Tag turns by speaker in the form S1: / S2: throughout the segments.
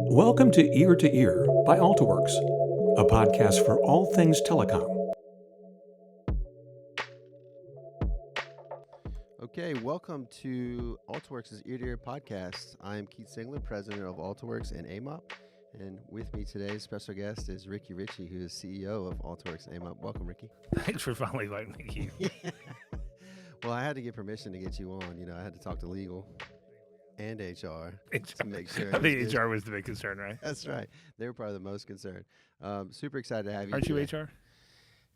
S1: Welcome to Ear by AltaWorks, a podcast for all things telecom.
S2: Okay, welcome to AltaWorks' Ear to Ear podcast. I am Keith Singler, president of AltaWorks and AMOP. And with me today, special guest is Ricky Ritchie, who is CEO of AltaWorks and AMOP. Welcome, Ricky.
S3: Thanks for finally inviting me, Keith.
S2: Well, I had to get permission to get you on. You know, I had to talk to legal and HR to make sure.
S3: I think HR was the big concern, right?
S2: That's right. They were probably the most concerned. Super excited to have you.
S3: Aren't you
S2: today.
S3: HR?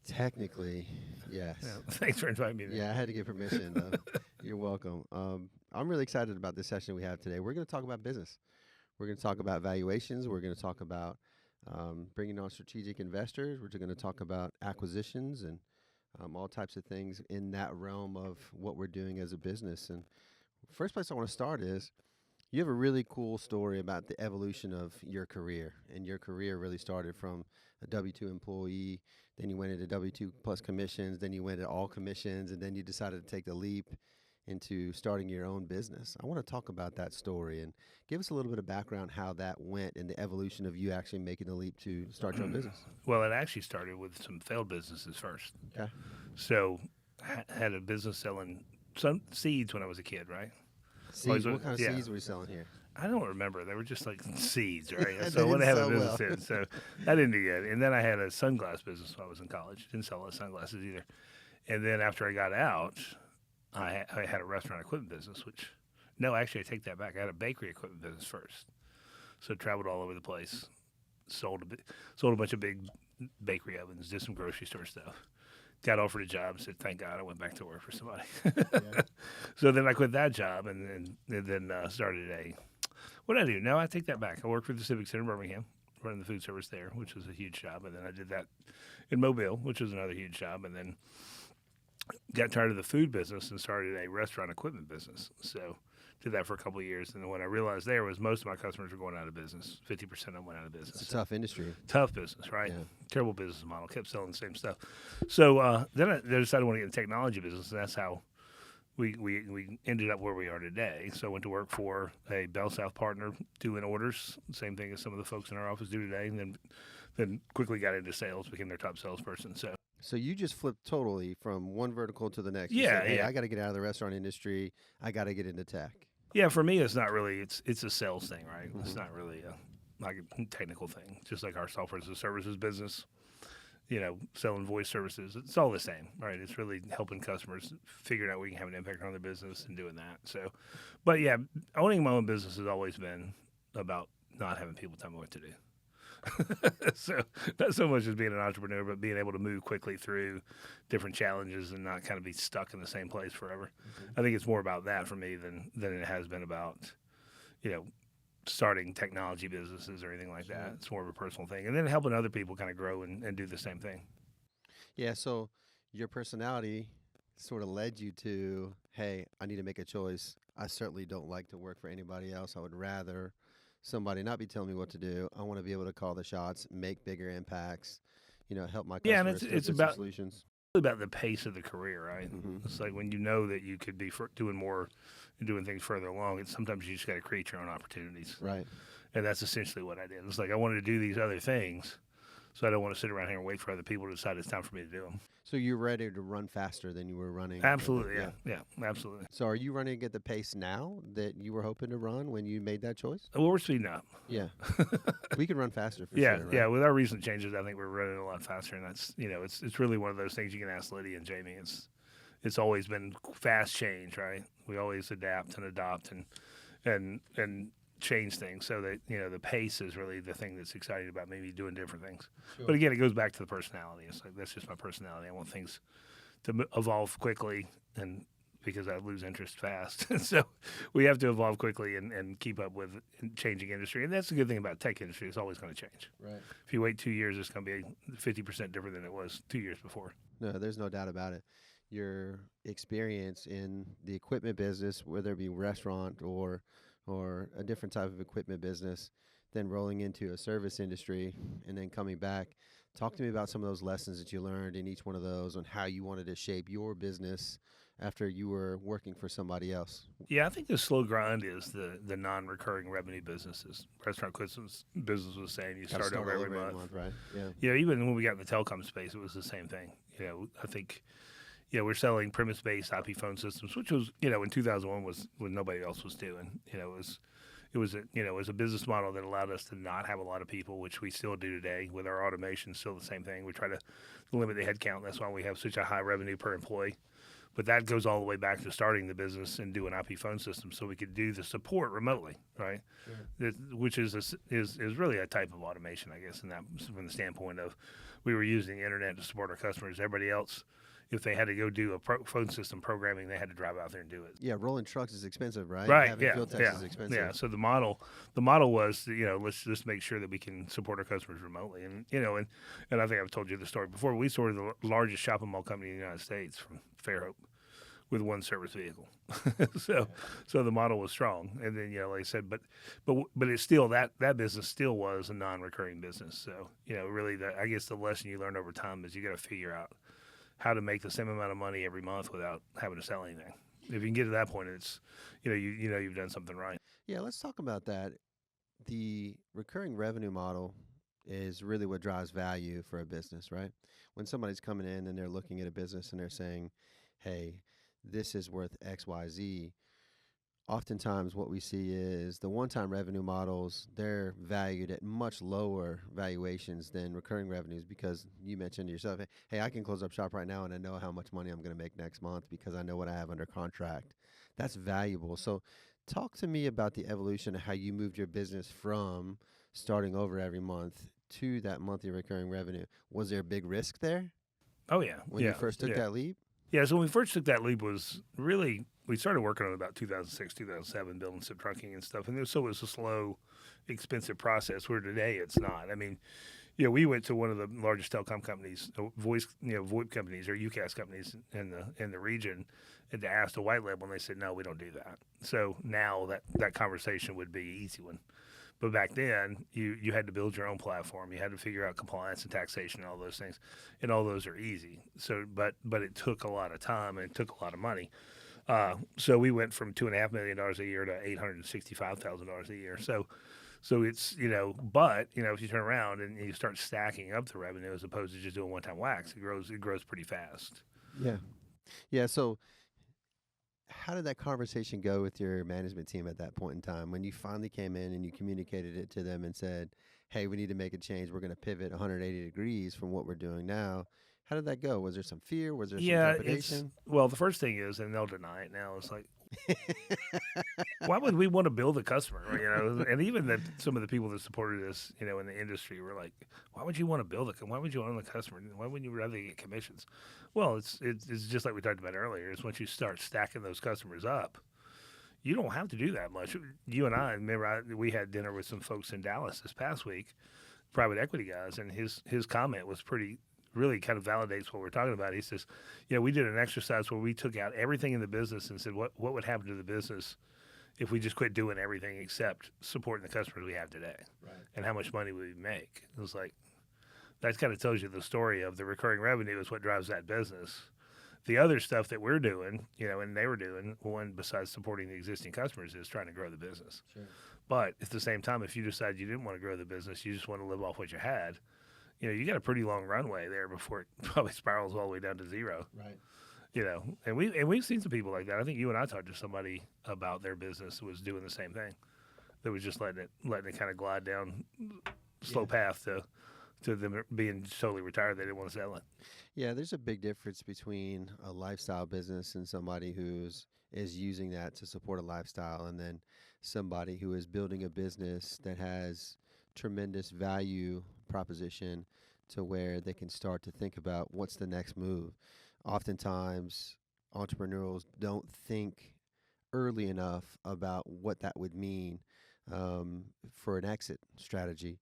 S2: Technically, yes.
S3: Yeah, thanks for inviting me there.
S2: Yeah, I had to get permission. You're welcome. I'm really excited about this session we have today. We're going to talk about business. We're going to talk about valuations. We're going to talk about bringing on strategic investors. We're going to talk about acquisitions and all types of things in that realm of what we're doing as a business. And first place I want to start is you have a really cool story about the evolution of your career. And your career really started from a W-2 employee, then you went into W-2 plus commissions, then you went to all commissions, and then you decided to take the leap into starting your own business. I want to talk about that story and give us a little bit of background how that went and the evolution of you actually making the leap to start your own business.
S3: Well, it actually started with some failed businesses first.
S2: Okay.
S3: So I had a business selling some seeds when I was a kid, right?
S2: Seeds, what kind of seeds were you selling here?
S3: I don't remember. They were just like seeds, right?
S2: They
S3: So I wanted to have a
S2: didn't
S3: business
S2: sell well.
S3: in. So that didn't do good. And then I had a sunglass business when I was in college. Didn't sell those sunglasses either. And then after I got out, I had a restaurant equipment business, actually I take that back. I had a bakery equipment business first. So traveled all over the place, sold a bunch of big bakery ovens, did some grocery store stuff. Got offered a job, said, thank God I went back to work for somebody.
S2: Yeah.
S3: So then I quit that job and then started what did I do? No, I take that back. I worked for the Civic Center in Birmingham, running the food service there, which was a huge job. And then I did that in Mobile, which was another huge job. And then got tired of the food business and started a restaurant equipment business. So did that for a couple of years. And then what I realized there was most of my customers were going out of business. 50% of them went out of business.
S2: It's a tough industry.
S3: Tough business, right?
S2: Yeah.
S3: Terrible business model. Kept selling the same stuff. So then I decided I want to get in the technology business, and that's how we ended up where we are today. So I went to work for a Bell South partner doing orders, same thing as some of the folks in our office do today, and then quickly got into sales, became their top salesperson.
S2: So you just flipped totally from one vertical to the next. You
S3: Yeah,
S2: said, hey,
S3: yeah.
S2: I got to get out of the restaurant industry. I got to get into tech.
S3: Yeah, for me, it's not really. It's a sales thing, right?
S2: Mm-hmm.
S3: It's not really a technical thing. Just like our software as a services business, selling voice services. It's all the same, right? It's really helping customers figure out we can have an impact on their business and doing that. So, but yeah, owning my own business has always been about not having people tell me what to do. So not so much as being an entrepreneur, but being able to move quickly through different challenges and not kind of be stuck in the same place forever. I think it's more about that for me than it has been about, starting technology businesses or anything like that. It's more of a personal thing. And then helping other people kind of grow and do the same thing.
S2: Yeah, so your personality sort of led you to, hey, I need to make a choice. I certainly don't like to work for anybody else. I would rather somebody not be telling me what to do. I want to be able to call the shots, make bigger impacts, help my customers.
S3: Yeah, and it's
S2: through
S3: about
S2: solutions.
S3: about the pace of the career, right?
S2: Mhm.
S3: It's like when you know that you could be doing more and doing things further along, it's sometimes you just got to create your own opportunities.
S2: Right.
S3: And that's essentially what I did. It's like I wanted to do these other things, so I don't want to sit around here and wait for other people to decide it's time for me to do them.
S2: So you're ready to run faster than you were running.
S3: Absolutely, yeah, absolutely.
S2: So are you running at the pace now that you were hoping to run when you made that choice?
S3: Well, we're speeding up.
S2: Yeah. We could run faster for
S3: Yeah,
S2: sure. Right?
S3: yeah. With our recent changes, I think we're running a lot faster, and that's it's really one of those things you can ask Lydia and Jamie. It's always been fast change, right? We always adapt and adopt and change things so that the pace is really the thing that's exciting about maybe doing different things.
S2: Sure.
S3: But again, it goes back to the personality. It's like that's just my personality. I want things to evolve quickly, and because I lose interest fast, so we have to evolve quickly and keep up with changing industry. And that's the good thing about tech industry; it's always going to change.
S2: Right.
S3: If you wait 2 years, it's going to be 50% different than it was 2 years before.
S2: No, there's no doubt about it. Your experience in the equipment business, whether it be restaurant or a different type of equipment business, then rolling into a service industry and then coming back. Talk to me about some of those lessons that you learned in each one of those and how you wanted to shape your business after you were working for somebody else?
S3: Yeah, I think the slow grind is the non-recurring revenue businesses. Restaurant business was saying you
S2: Gotta
S3: start over
S2: all
S3: every month.
S2: right? Yeah.
S3: Yeah, even when we got in the telecom space, it was the same thing. I think we're selling premise-based IP phone systems, which was in 2001 was when nobody else was doing. It was a business model that allowed us to not have a lot of people, which we still do today with our automation. Still the same thing. We try to limit the headcount. That's why we have such a high revenue per employee. But that goes all the way back to starting the business and doing IP phone systems, so we could do the support remotely, right? Sure. Which is really a type of automation, I guess, in that from the standpoint of we were using the internet to support our customers. Everybody else, if they had to go do a phone system programming, they had to drive out there and do it.
S2: Yeah, rolling trucks is expensive, right?
S3: Right.
S2: Having field techs is expensive.
S3: Yeah. So the model was, let's just make sure that we can support our customers remotely, and I think I've told you the story before. We started the largest shopping mall company in the United States from Fairhope with one service vehicle. So the model was strong, and then like I said, but it's still that business still was a non-recurring business. So really, I guess the lesson you learn over time is you got to figure out how to make the same amount of money every month without having to sell anything. If you can get to that point, it's you've done something right.
S2: Yeah, let's talk about that. The recurring revenue model is really what drives value for a business, right? When somebody's coming in and they're looking at a business and they're saying, hey, this is worth X, Y, Z. Oftentimes what we see is the one-time revenue models, they're valued at much lower valuations than recurring revenues, because you mentioned to yourself, hey, I can close up shop right now and I know how much money I'm going to make next month because I know what I have under contract. That's valuable. So talk to me about the evolution of how you moved your business from starting over every month to that monthly recurring revenue. Was there a big risk there
S3: Oh yeah.
S2: when you first took that leap?
S3: Yeah, so when we first took that leap was really, we started working on it about 2006, 2007, building some trunking and stuff. And so it was a slow, expensive process, where today it's not. I mean, we went to one of the largest telecom companies, VoIP companies or UCaaS companies in the region, and to ask the white label, and they said, no, we don't do that. So now that conversation would be an easy one. But back then, you had to build your own platform. You had to figure out compliance and taxation and all those things, and all those are easy. So, but it took a lot of time and it took a lot of money. So we went from $2.5 million a year to $865,000 a year. So it's but if you turn around and you start stacking up the revenue as opposed to just doing one-time wax, it grows pretty fast.
S2: Yeah. So how did that conversation go with your management team at that point in time when you finally came in and you communicated it to them and said, hey, we need to make a change. We're going to pivot 180 degrees from what we're doing now. How did that go? Was there some fear? Was there some trepidation?
S3: Well, the first thing is, and they'll deny it now, it's like, why would we want to build a customer? And even some of the people that supported us, in the industry were like, why would you want to build why would you own the customer? Why wouldn't you rather get commissions? Well, it's just like we talked about earlier. Is once you start stacking those customers up, you don't have to do that much. You and I, remember, we had dinner with some folks in Dallas this past week, private equity guys, and his comment was really kind of validates what we're talking about. He says, we did an exercise where we took out everything in the business and said, what would happen to the business if we just quit doing everything except supporting the customers we have today, right? And how much money would we make? It was like, that kind of tells you the story of the recurring revenue is what drives that business. The other stuff that we're doing, and they were doing, one besides supporting the existing customers, is trying to grow the business. Sure. But at the same time, if you decide you didn't want to grow the business, you just want to live off what you had, you got a pretty long runway there before it probably spirals all the way down to zero.
S2: Right.
S3: And we've seen some people like that. I think you and I talked to somebody about their business who was doing the same thing. That was just letting it kind of glide down slow path to them being totally retired. They didn't want to sell it.
S2: Yeah, there's a big difference between a lifestyle business and somebody is using that to support a lifestyle, and then somebody who is building a business that has tremendous value proposition to where they can start to think about what's the next move. Oftentimes, entrepreneurs don't think early enough about what that would mean for an exit strategy.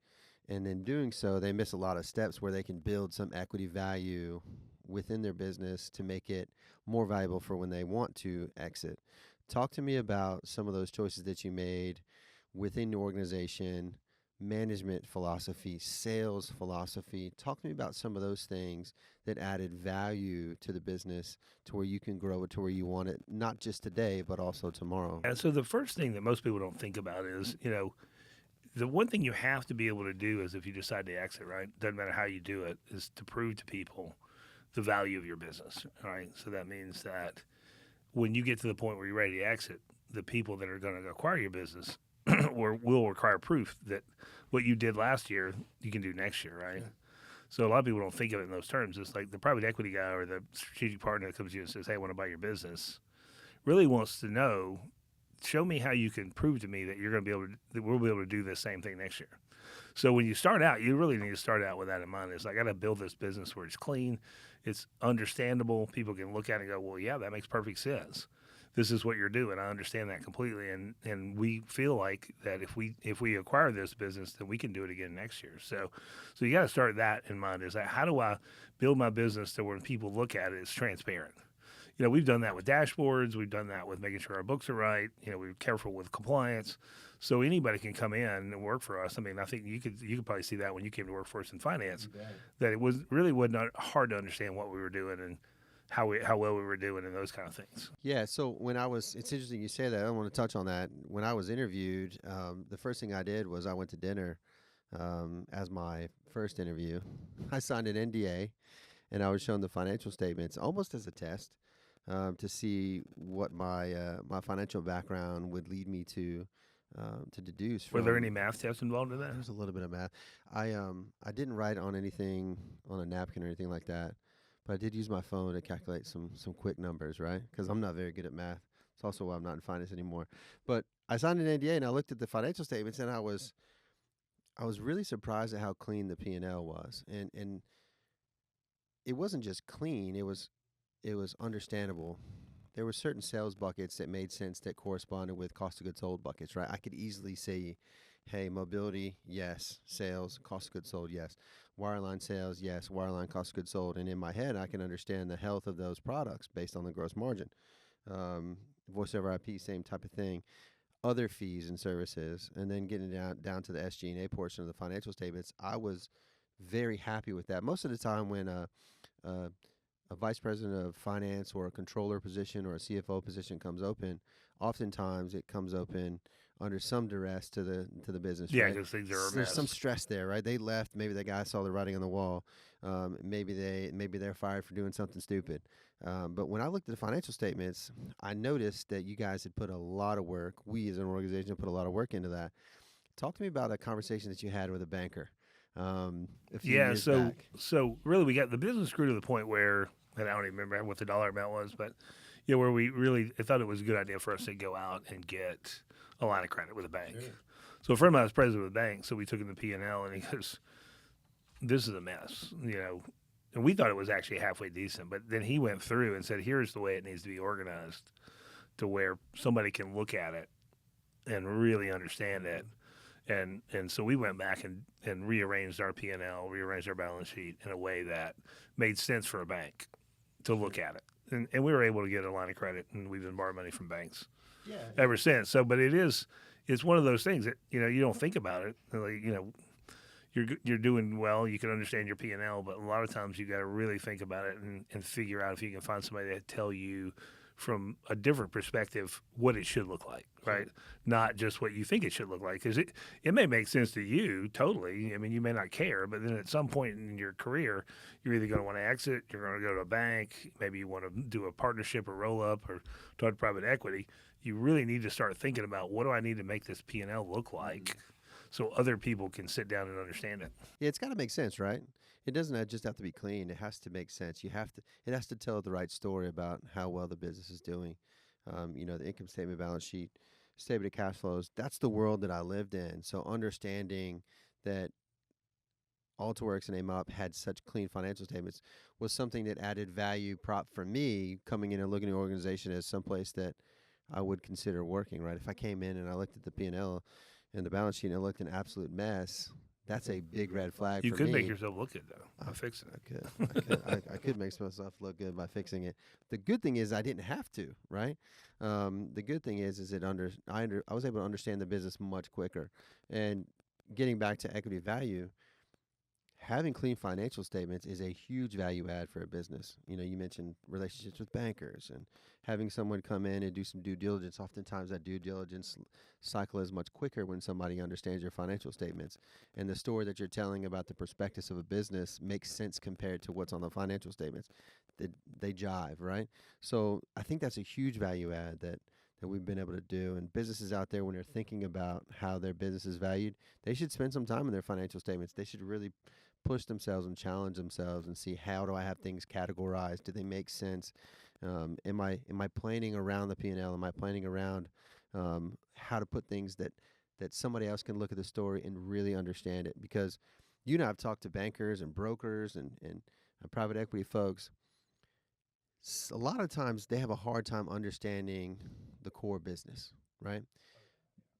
S2: And in doing so, they miss a lot of steps where they can build some equity value within their business to make it more valuable for when they want to exit. Talk to me about some of those choices that you made within your organization management philosophy, sales philosophy. Talk to me about some of those things that added value to the business to where you can grow it to where you want it, not just today, but also tomorrow.
S3: And so the first thing that most people don't think about is, the one thing you have to be able to do is if you decide to exit, right? Doesn't matter how you do it, is to prove to people the value of your business, all right? So that means that when you get to the point where you're ready to exit, the people that are going to acquire your business will require proof that what you did last year, you can do next year, right? Yeah. So a lot of people don't think of it in those terms. It's like the private equity guy or the strategic partner that comes to you and says, hey, I want to buy your business, really wants to know, show me how you can prove to me that you're going to be able to, that we'll be able to do the same thing next year. So when you start out, you really need to start out with that in mind. It's like, I got to build this business where it's clean, it's understandable. People can look at it and go, well, yeah, that makes perfect sense. This is what you're doing. I understand that completely. And we feel like that if we acquire this business, then we can do it again next year. So you got to start that in mind. Is that how do I build my business to when people look at it, it's transparent? We've done that with dashboards. We've done that with making sure our books are right. We're careful with compliance. So anybody can come in and work for us. I mean, I think you could probably see that when you came to work for us in finance, that it was not hard to understand what we were doing and how well we were doing and those kind of things.
S2: Yeah. So it's interesting you say that. I want to touch on that. When I was interviewed, the first thing I did was I went to dinner as my first interview. I signed an NDA, and I was shown the financial statements almost as a test. To see what my financial background would lead me to deduce.
S3: Were there any math tests involved in that?
S2: There was a little bit of math. I didn't write on anything on a napkin or anything like that, but I did use my phone to calculate some quick numbers, right? Because I'm not very good at math. It's also why I'm not in finance anymore. But I signed an NDA and I looked at the financial statements, and I was really surprised at how clean the P&L was, and it wasn't just clean. It was understandable. There were certain sales buckets that made sense that corresponded with cost of goods sold buckets, right? I could easily say, hey, mobility, yes. Sales, cost of goods sold, yes. Wireline sales, yes. Wireline cost of goods sold. And in my head, I can understand the health of those products based on the gross margin. Voice over IP, same type of thing. Other fees and services, and then getting down to the SG&A portion of the financial statements, I was very happy with that. Most of the time when a vice president of finance or a controller position or a CFO position comes open, oftentimes it comes open under some duress to the business.
S3: Yeah,
S2: right?
S3: because things are a
S2: There's
S3: mess.
S2: some stress there, right? They left. Maybe the guy saw the writing on the wall. Maybe they're fired for doing something stupid. But when I looked at the financial statements, I noticed that you guys had put a lot of work. We as an organization put a lot of work into that. Talk to me about a conversation that you had with a banker. A few years back.
S3: So really we got the business grew to the point where, and I don't even remember what the dollar amount was, but where we really thought it was a good idea for us to go out and get a line of credit with a bank. Yeah. So a friend of mine was president of the bank, so we took in the P&L, and he goes, this is a mess, and we thought it was actually halfway decent, but then he went through and said, here's the way it needs to be organized to where somebody can look at it and really understand it. And so we went back and rearranged our P&L, rearranged our balance sheet in a way that made sense for a bank to look at it. And we were able to get a line of credit, and we've been borrowing money from banks ever since. So, but it's one of those things that, you don't think about it. Like, you're doing well, you can understand your P&L, but a lot of times you got to really think about it and figure out if you can find somebody that tell you from a different perspective what it should look like, right? Not just what you think it should look like, because it may make sense to you totally. I mean, you may not care, but then at some point in your career, you're either going to want to exit, you're going to go to a bank, maybe you want to do a partnership or roll up or talk to private equity. You really need to start thinking about, what do I need to make this P&L look like so other people can sit down and understand it?
S2: Yeah, it's got to make sense, right? It doesn't just have to be clean. It has to make sense. It has to tell the right story about how well the business is doing. The income statement, balance sheet, statement of cash flows. That's the world that I lived in. So understanding that AltaWorks and AMOP had such clean financial statements was something that added value prop for me coming in and looking at the organization as someplace that I would consider working, right? If I came in and I looked at the P&L and the balance sheet and it looked an absolute mess, that's a big red flag for me.
S3: You could make yourself look good, though, by fixing it.
S2: I could make myself look good by fixing it. The good thing is I didn't have to, right? The good thing is that I was able to understand the business much quicker. And, getting back to equity value, having clean financial statements is a huge value add for a business. You mentioned relationships with bankers and having someone come in and do some due diligence. Oftentimes that due diligence cycle is much quicker when somebody understands your financial statements. And the story that you're telling about the prospectus of a business makes sense compared to what's on the financial statements. They jive, right? So I think that's a huge value add that we've been able to do. And businesses out there, when they're thinking about how their business is valued, they should spend some time in their financial statements. They should really push themselves and challenge themselves and see, how do I have things categorized? Do they make sense? Am I planning around the P&L? Am I planning around how to put things that somebody else can look at the story and really understand it? Because you and I have talked to bankers and brokers and private equity folks. A lot of times they have a hard time understanding the core business, right?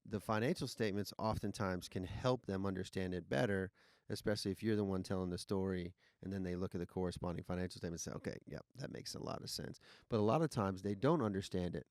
S2: The financial statements oftentimes can help them understand it better, especially if you're the one telling the story, and then they look at the corresponding financial statements and say, okay, yep, that makes a lot of sense. But a lot of times they don't understand it.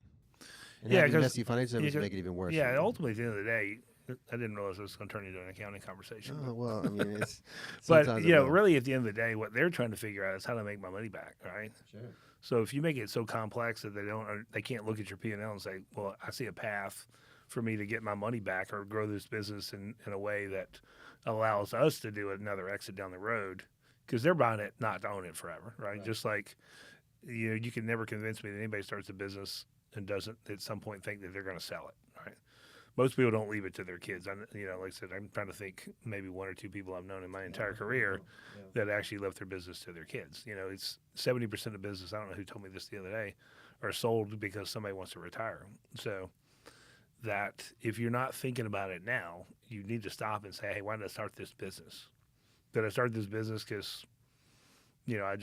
S2: And
S3: Yeah,
S2: having
S3: 'cause
S2: messy financial statements make it even worse. for
S3: Yeah,
S2: them.
S3: ultimately, at the end of the day, I didn't realize it was going to turn into an accounting conversation.
S2: Oh, well, I mean, it's
S3: But,
S2: sometimes it
S3: you know,
S2: will.
S3: really, at the end of the day, what they're trying to figure out is how to make my money back, right?
S2: Sure.
S3: So if you make it so complex that they can't look at your P&L and say, well, I see a path for me to get my money back or grow this business in a way that allows us to do another exit down the road, because they're buying it not to own it forever, right? Just like, you can never convince me that anybody starts a business and doesn't at some point think that they're going to sell it, right? Most people don't leave it to their kids. Like I said, I'm trying to think maybe one or two people I've known in my entire career that actually left their business to their kids. It's 70% of business, I don't know who told me this the other day, are sold because somebody wants to retire. So that if you're not thinking about it now, you need to stop and say, hey, why did I start this business? Did I start this business because, I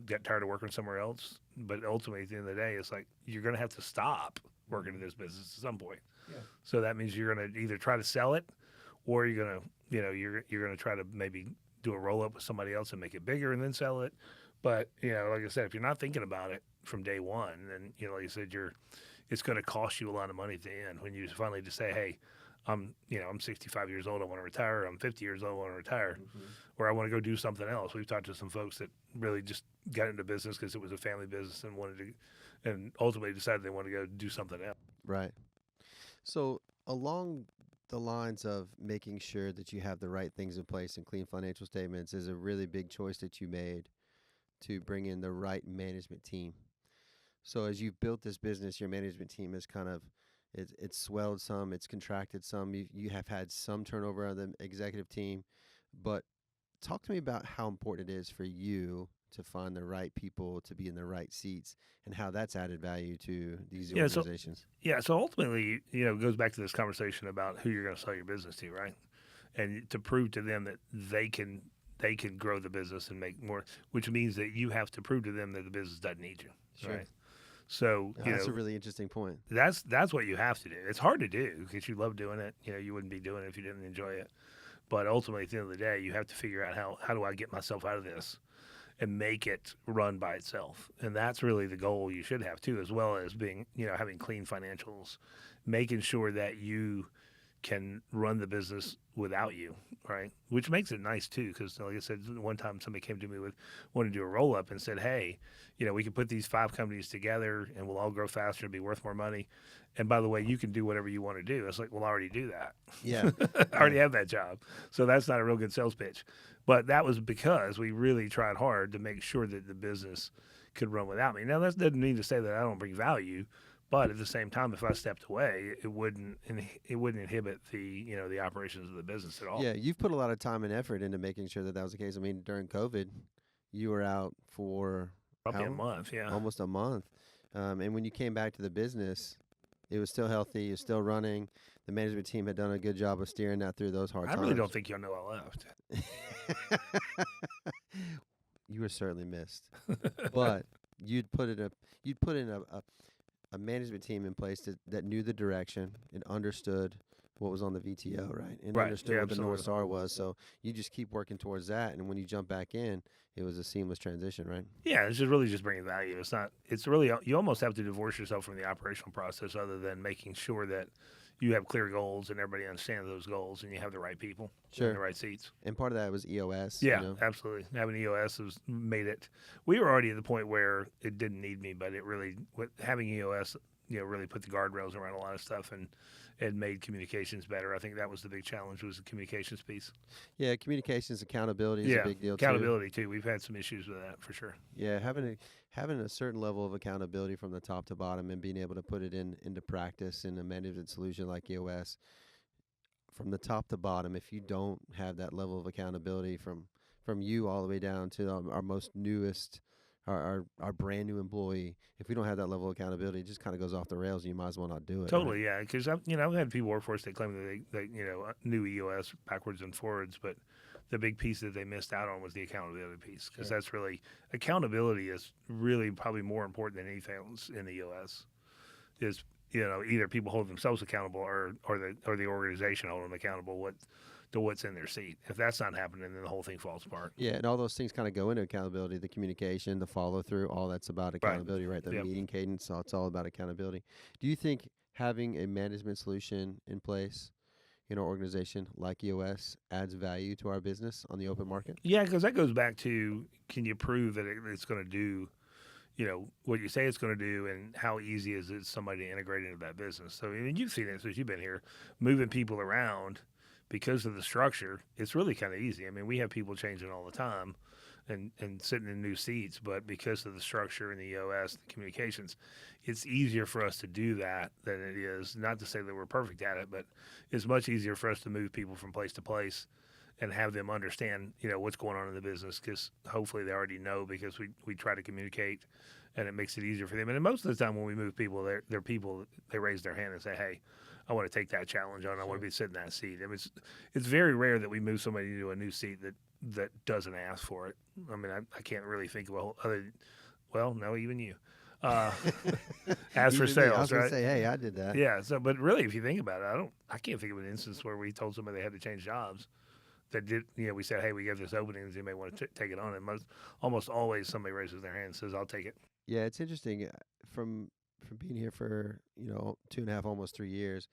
S3: got tired of working somewhere else? But ultimately, at the end of the day, it's like you're going to have to stop working in this business at some point. Yeah. So that means you're going to either try to sell it, or you're going to, you're going to try to maybe do a roll up with somebody else and make it bigger and then sell it. But like I said, if you're not thinking about it from day one, then like you said, it's going to cost you a lot of money at the end when you finally just say, hey, I'm 65 years old, I want to retire. I'm 50 years old, I want to retire, or I want to go do something else. We've talked to some folks that really just got into business because it was a family business and ultimately decided they wanted to go do something else.
S2: Right. So along the lines of making sure that you have the right things in place and clean financial statements is a really big choice that you made to bring in the right management team. So as you've built this business, your management team has kind of, it's swelled some, it's contracted some. You have had some turnover on the executive team, but talk to me about how important it is for you to find the right people to be in the right seats and how that's added value to these organizations.
S3: So ultimately, it goes back to this conversation about who you're going to sell your business to, right? And to prove to them that they can grow the business and make more, which means that you have to prove to them that the business doesn't need you,
S2: Sure.
S3: right? So
S2: that's a really interesting point.
S3: That's what you have to do. It's hard to do because you love doing it. You wouldn't be doing it if you didn't enjoy it. But ultimately, at the end of the day, you have to figure out how do I get myself out of this and make it run by itself. And that's really the goal you should have too, as well as being, having clean financials, making sure that you can run the business without you, right? Which makes it nice too, because like I said, one time somebody came to me wanted to do a roll up and said, hey, we can put these 5 companies together and we'll all grow faster and be worth more money. And by the way, you can do whatever you want to do. It's like, well, I already do that.
S2: Yeah.
S3: I already have that job. So that's not a real good sales pitch. But that was because we really tried hard to make sure that the business could run without me. Now, that doesn't mean to say that I don't bring value, but at the same time, if I stepped away, it wouldn't inhibit the operations of the business at all.
S2: Yeah, you've put a lot of time and effort into making sure that was the case. I mean, during COVID, you were out for
S3: probably a month, yeah,
S2: almost a month. And when you came back to the business, it was still healthy, it was still running. The management team had done a good job of steering that through those hard times.
S3: I really don't think y'all know I left.
S2: You were certainly missed, but you'd put in a management team in place that knew the direction and understood what was on the VTO, right? And understood what the North Star was. So you just keep working towards that, and when you jump back in, it was a seamless transition, right?
S3: Yeah, it's just really just bringing value. It's really, you almost have to divorce yourself from the operational process other than making sure that you have clear goals and everybody understands those goals, and you have the right people
S2: Sure.
S3: in the right seats.
S2: And part of that was EOS.
S3: Yeah,
S2: You know?
S3: absolutely. Having EOS has made it. We were already at the point where it didn't need me, but it really having EOS, really put the guardrails around a lot of stuff and it made communications better. I think that was the big challenge, was the communications piece.
S2: Yeah, communications, accountability is a big deal
S3: accountability too. We've had some issues with that for sure.
S2: Yeah, having a certain level of accountability from the top to bottom and being able to put it into practice in a management solution like EOS from the top to bottom. If you don't have that level of accountability from you all the way down to our most newest, our brand new employee, if we don't have that level of accountability, it just kind of goes off the rails. And you might as well not do it.
S3: Totally,
S2: right?
S3: yeah. Because I've had people work for us that claim that they knew EOS backwards and forwards, but the big piece that they missed out on was the accountability piece. Because that's really, accountability is really probably more important than anything else in the EOS. Is either people hold themselves accountable or the organization hold them accountable to what's in their seat. If that's not happening, then the whole thing falls apart.
S2: Yeah, and all those things kind of go into accountability, the communication, the follow through, all that's about accountability, right? The
S3: Yep.
S2: meeting cadence, so it's all about accountability. Do you think having a management solution in place in our organization like EOS adds value to our business on the open market?
S3: Yeah, because that goes back to, can you prove that it's going to do what you say it's going to do, and how easy is it somebody to integrate into that business? So, I mean, you've seen it since you've been here, moving people around because of the structure. It's really kind of easy. I mean, we have people changing all the time and sitting in new seats, but because of the structure and the EOS, the communications, it's easier for us to do that than it is, not to say that we're perfect at it, but it's much easier for us to move people from place to place and have them understand, what's going on in the business, because hopefully they already know, because we try to communicate, and it makes it easier for them. And most of the time when we move people, they're people, they raise their hand and say, hey, I want to take that challenge on. I want to be sitting in that seat. I mean, it's very rare that we move somebody to a new seat that doesn't ask for it. I mean, I can't really think of a whole other, well, no, even you. As for
S2: Even me, I
S3: sales,
S2: was gonna
S3: right?
S2: say, hey, I did that.
S3: Yeah. So, but really, if you think about it, I can't think of an instance where we told somebody they had to change jobs. That did, we said, hey, we have this opening. Does anybody want to take it on? And almost always somebody raises their hand and says, I'll take it.
S2: Yeah, it's interesting from being here for 2.5, almost 3 years.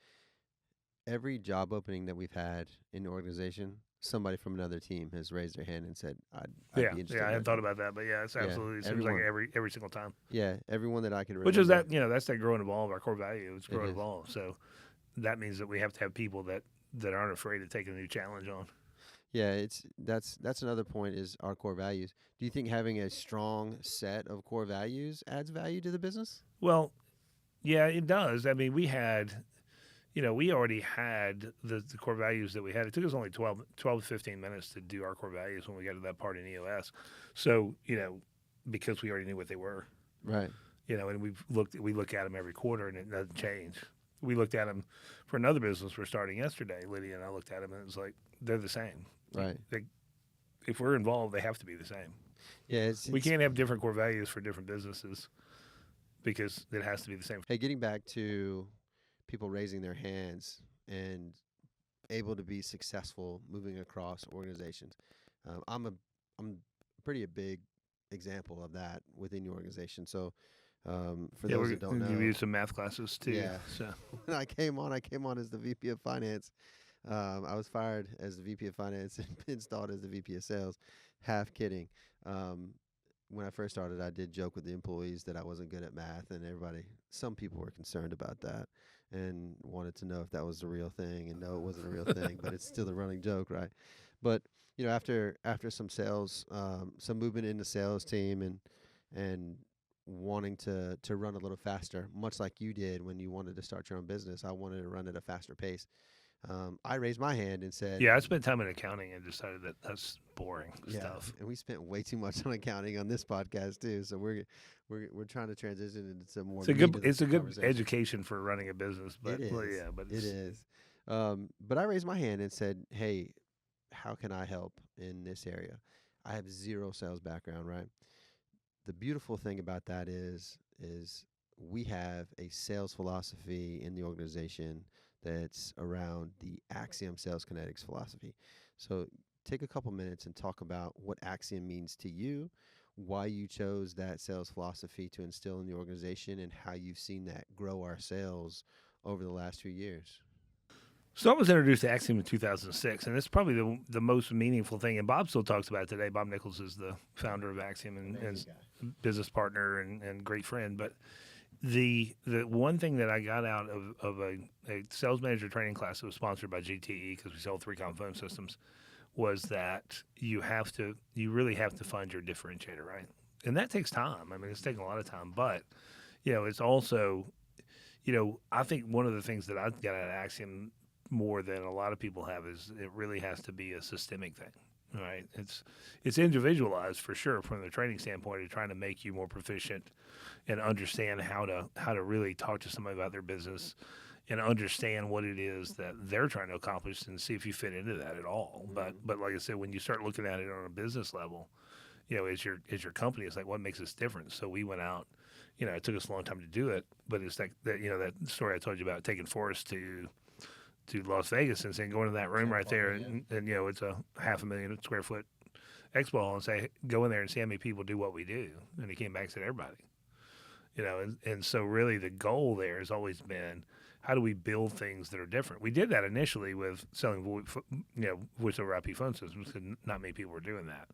S2: Every job opening that we've had in the organization, somebody from another team has raised their hand and said, I'd be interested.
S3: I
S2: in
S3: hadn't
S2: that
S3: thought
S2: job."
S3: about that, but yeah, it's absolutely, it seems
S2: everyone.
S3: like every single time.
S2: Yeah, everyone that I can remember.
S3: Which is that, that's that grow and evolve, our core value. It's grow and
S2: is.
S3: evolve. So that means that we have to have people that aren't afraid to take a new challenge on.
S2: Yeah, that's another point, is our core values. Do you think having a strong set of core values adds value to the business?
S3: Well, yeah, it does. I mean, we already had the core values that we had. It took us only 12 to 15 minutes to do our core values when we got to that part in EOS. So, because we already knew what they were.
S2: Right.
S3: And we look at them every quarter, and it doesn't change. We looked at them for another business we're starting yesterday. Lydia and I looked at them, and it was like, they're the same.
S2: Right.
S3: If we're involved, they have to be the same.
S2: Yeah,
S3: We can't have different core values for different businesses, because it has to be the same.
S2: Hey, getting back to people raising their hands and able to be successful moving across organizations. I'm a big example of that within your organization. So for those that don't know,
S3: give you some math classes too.
S2: Yeah.
S3: So
S2: when I came on as the VP of Finance. I was fired as the VP of Finance and installed as the VP of Sales. Half kidding. When I first started, I did joke with the employees that I wasn't good at math, and some people were concerned about that and wanted to know if that was a real thing. And no, it wasn't a real thing, but it's still a running joke, right? But after some sales, some movement in the sales team, and wanting to run a little faster, much like you did when you wanted to start your own business, I wanted to run at a faster pace. I raised my hand and said,
S3: yeah, I spent time in accounting and decided that that's boring stuff.
S2: And we spent way too much on accounting on this podcast too. So we're trying to transition into some more.
S3: It's a good education for running a business. But
S2: it is.
S3: Well, yeah, but
S2: it is. But I raised my hand and said, hey, how can I help in this area? I have zero sales background, right? The beautiful thing about that is we have a sales philosophy in the organization that's around the Axiom Sales Kinetics philosophy. So take a couple minutes and talk about what Axiom means to you, why you chose that sales philosophy to instill in the organization, and how you've seen that grow our sales over the last few years.
S3: So I was introduced to Axiom in 2006, and it's probably the most meaningful thing. And Bob still talks about it today. Bob Nichols is the founder of Axiom and business partner and great friend. But the one thing that I got out of a sales manager training class that was sponsored by GTE, because we sell 3Com phone systems, was that you really have to find your differentiator, right? And that takes time. I mean, it's taken a lot of time, but it's also, I think one of the things that I got out of Axiom more than a lot of people have is it really has to be a systemic thing, right? It's individualized for sure from the training standpoint of trying to make you more proficient and understand how to really talk to somebody about their business and understand what it is that they're trying to accomplish and see if you fit into that at all.
S2: Mm-hmm.
S3: But like I said, when you start looking at it on a business level, as your company, it's like what makes us different. So we went out. It took us a long time to do it, but it's like that. That story I told you about taking Forrest to Las Vegas and saying, go into that room right there, and it's a 500,000 square foot expo hall, and say, go in there and see how many people do what we do. And he came back and said, everybody. And so really the goal there has always been, how do we build things that are different? We did that initially with selling voice over IP phone systems, because not many people were doing that.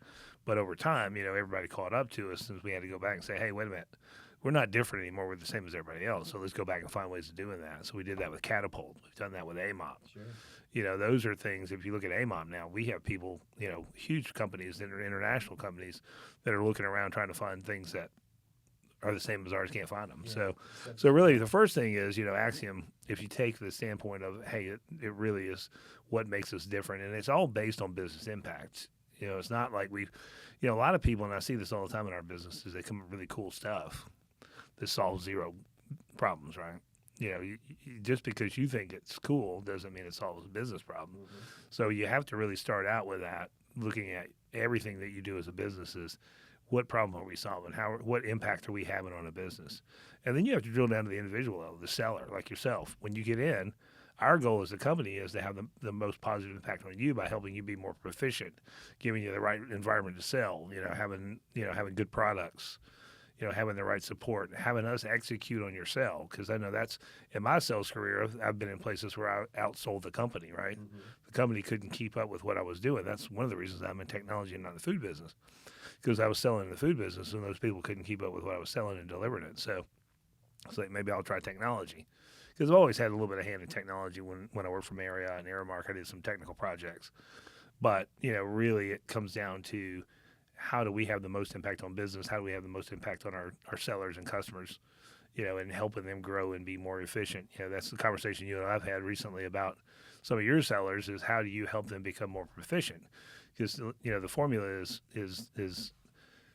S3: But over time, everybody caught up to us, and we had to go back and say, hey, wait a minute. We're not different anymore. We're the same as everybody else. So let's go back and find ways of doing that. So we did that with Catapult. We've done that with AMOP. Sure. Those are things. If you look at AMOP now, we have people, huge companies that are international companies that are looking around trying to find things that are the same as ours, can't find them. Yeah. So really the first thing is, Axiom, if you take the standpoint of, hey, it really is what makes us different. And it's all based on business impact. It's not like a lot of people, and I see this all the time in our business, is they come up with really cool stuff that solves zero problems, right? Just because you think it's cool doesn't mean it solves a business problem. Mm-hmm. So you have to really start out with that, looking at everything that you do as a business is, what problem are we solving? What impact are we having on a business? And then you have to drill down to the individual level, the seller, like yourself. When you get in, our goal as a company is to have the most positive impact on you by helping you be more proficient, giving you the right environment to sell, having good products, having the right support, having us execute on your sell. Because I know that's, in my sales career, I've been in places where I outsold the company, right? Mm-hmm. The company couldn't keep up with what I was doing. That's one of the reasons I'm in technology and not in the food business, because I was selling in the food business and those people couldn't keep up with what I was selling and delivering it. So it's like, maybe I'll try technology. Because I've always had a little bit of hand in technology. When I worked for Marriott and Aramark, I did some technical projects. But, really it comes down to, how do we have the most impact on business? How do we have the most impact on our sellers and customers, and helping them grow and be more efficient? That's the conversation you and I've had recently about some of your sellers, is how do you help them become more proficient? Because, the formula is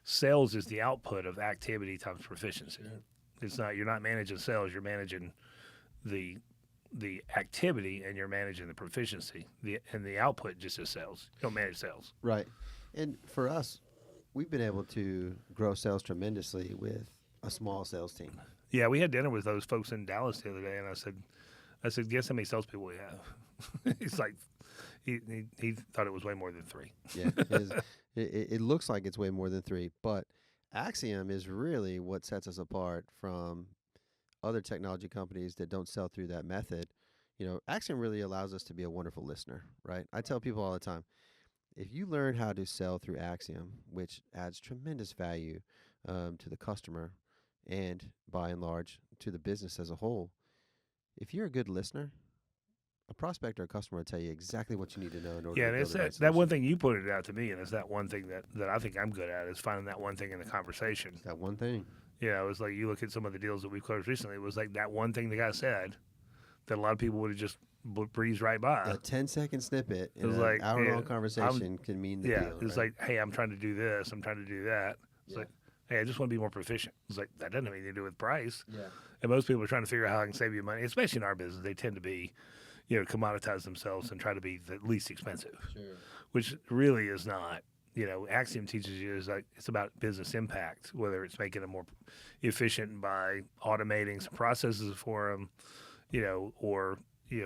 S3: sales is the output of activity times proficiency. Yeah. It's not, you're not managing sales, you're managing the activity, and you're managing the proficiency. And the output just is sales. You don't manage sales.
S2: Right. And for us, we've been able to grow sales tremendously with a small sales team.
S3: Yeah, we had dinner with those folks in Dallas the other day, and I said, guess how many salespeople we have? He's like, he thought it was way more than 3.
S2: Yeah, it looks like it's way more than 3, but Axiom is really what sets us apart from other technology companies that don't sell through that method. Axiom really allows us to be a wonderful listener, right? I tell people all the time, if you learn how to sell through Axiom, which adds tremendous value to the customer and, by and large, to the business as a whole, if you're a good listener, a prospect or a customer will tell you exactly what you need to know in order to build
S3: the right
S2: solution.
S3: That one thing you pointed out to me, and it's that one thing that I think I'm good at, is finding that one thing in the conversation.
S2: That one thing.
S3: It's like you look at some of the deals that we've closed recently, it was like that one thing the guy said that a lot of people would have just breeze right by.
S2: A 10-second snippet in an hour-long conversation can mean the deal.
S3: It's
S2: right?
S3: like, hey, I'm trying to do this. I'm trying to do that. It's like, hey, I just want to be more proficient. It's like, that doesn't have anything to do with price. Yeah. And most people are trying to figure out how I can save you money, especially in our business. They tend to be, commoditize themselves and try to be the least expensive, which really is not. Axiom teaches you is like, it's about business impact, whether it's making them more efficient by automating some processes for them, or